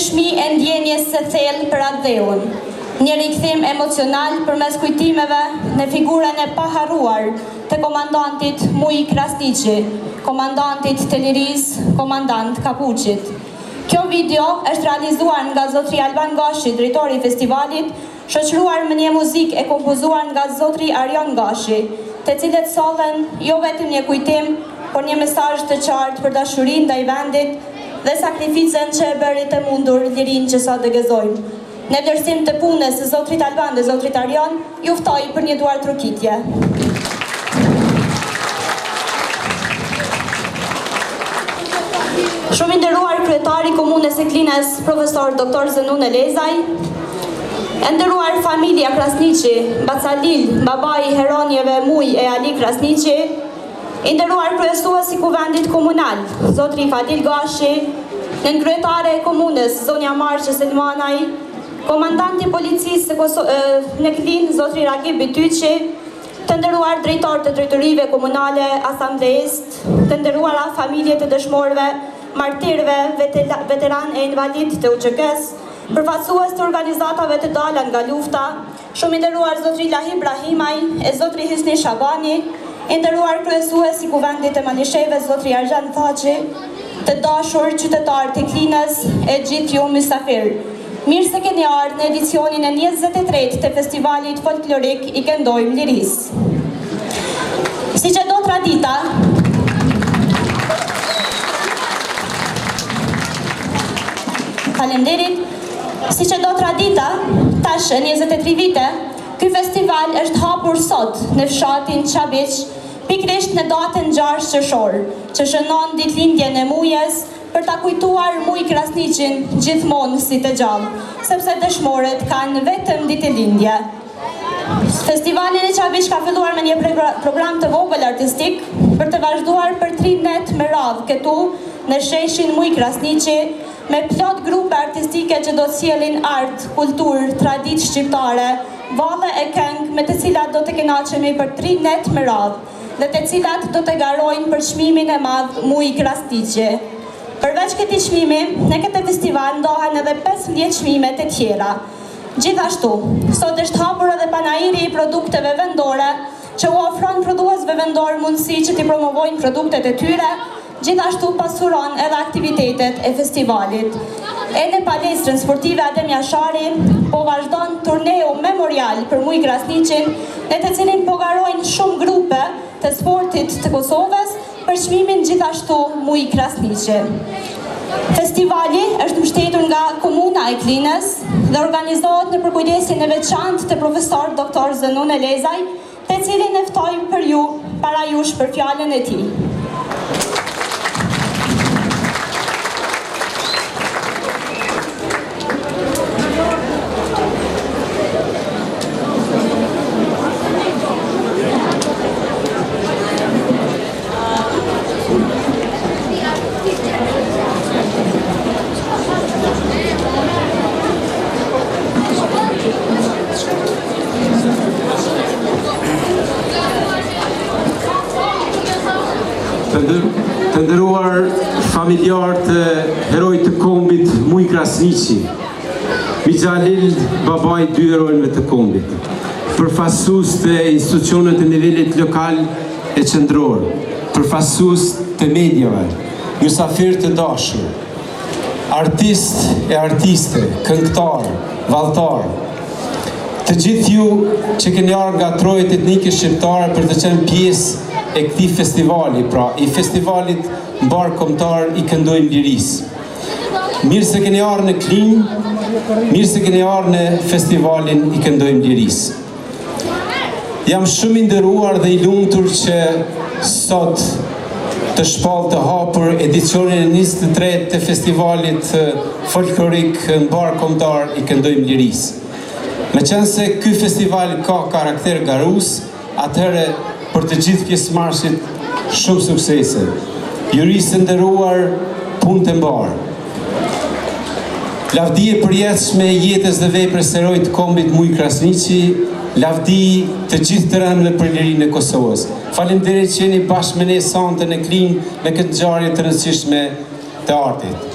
dëshmi e ndjenjes së thellë për atë dheun. Një rikthim emocional përmes kujtimeve në figurën e paharruar të komandantit Muj Krasniqi, komandantit të lirisë, komandant Kapuqit. Kjo video është realizuar nga zotri Alban Gashi, drejtori i festivalit, shoqëruar me një muzikë e kompozuar nga zotri Arjon Gashi, të cilët sollen jo vetëm një kujtim, por një mesazh të qartë për dashurinë ndaj vendit dhe sakrificën që e bëri të mundur lirinë që sot dëgëzojmë. Në vlerësim të punës së zotrit Alban dhe zotrit Arjon, ju ftoj për një duar trokitje. Shumë i nderuar kryetari i komunës së Klinës, profesor Dr. Zenun Elezaj, e nderuar familja Krasniqi, Bacalil, babai i heronjeve Muj e Ali Krasniqi, i nderuar kryesuesi i kuvendit komunal, zotri Fadil Gashi, nënkryetare e komunës, zonja Marqe Selmanaj, komandanti policisë në Klinë, zotri Ragib Bityqi, të nderuar drejtor të drejtorive komunale, asamblejist, të nderuara familje të dëshmorëve, martirëve, veteran e invalid të UÇK-s, përfaqësues të organizatave të dala nga lufta, shumë i nderuar zotri Lahi Ibrahimaj e zotri Hisni Shabani, i nderuar kryesues i kuvendit e Malisheve, zotri Arjan Thaçi, të dashur qytetar të Klinës e gjithë ju mysafir. Mirë se keni ardhur në edicionin e 23 të festivalit folklorik I Këndojmë Lirisë. Siç e do tradita, falenderit, siç e do tradita, tash 23 vite, ky festival është hapur sot në fshatin Qabiq, pikërisht në datën 6 qershor, që shënon ditëlindjen e Mujës, për ta kujtuar Muj Krasniqin gjithmonë si të gjallë, sepse dëshmorët kanë vetëm ditëlindje. Festivalin e Qabiq ka filluar me një program të vogël artistik për të vazhduar për 3 net me radhë këtu në sheshin Muj Krasniqi, me plot grupe artistike që do të sjellin art, kulturë, traditë shqiptare, valle e këngë me të cilat do të kënaqemi për 3 net me radhë dhe të cilat do të garojnë për çmimin e madh Muj Krasniqi. Përveç këtij çmimi, në këtë festival ndohen edhe 15 çmime të tjera. Gjithashtu, sot është hapur edhe panairi I produkteve vendore, që u ofron prodhuesve vendor mundësi që t'i promovojnë produktet e tyre, gjithashtu pasuron edhe aktivitetet e festivalit. E në palestrën sportive Adem Jashari, po vazhdon turneu memorial për Muj Krasniqin, në të cilin po garojnë shumë grupe të sportit të Kosovës, për çmimin gjithashtu Muj Krasniqi. Festivali është mbështetur nga komuna e Klinës dhe organizohet në përkujdesin e veçantë të profesor Dr. Zenun Elezaj, të cilin e ftoj për ju, para jush për fjalën e tij. Të nderuar familjar të herojt të kombit Muj Krasniqi, Mixhalil, babai 2 herojve të kombit, përfaqësues të institucionet të nivelit lokal e qendror, përfaqësues të mediave, mysafir të dashur, artist e artiste, këngëtar, vallëtar, të gjithë ju që keni ardhur nga trojet etnike shqiptare për të qenë pjesë e këtij festivali, pra I festivalit mbar kombëtar I Këndojmë Lirisë. Mirë se keni ardhur në Klinë, mirë se keni ardhur në festivalin I Këndojmë Lirisë. Jam shumë I nderuar dhe I lumtur që sot të shpall të hapur edicionin e 23 të festivalit folklorik mbar kombëtar I Këndojmë Lirisë. Meqense ky festival ka karakter garus, atëherë për të gjithë pjesëmarrësit shumë suksese. Jurisë nderuar, punë të mbarë. Lavdi e përjetshme jetës dhe veprës së heroit të kombit Muj Krasniqi, lavdi të gjithë të rëndëve për lirinë e Kosovës. Faleminderit që jeni bashkë me ne sonte në Klinë me këtë ngjarje të rëndësishme të artit.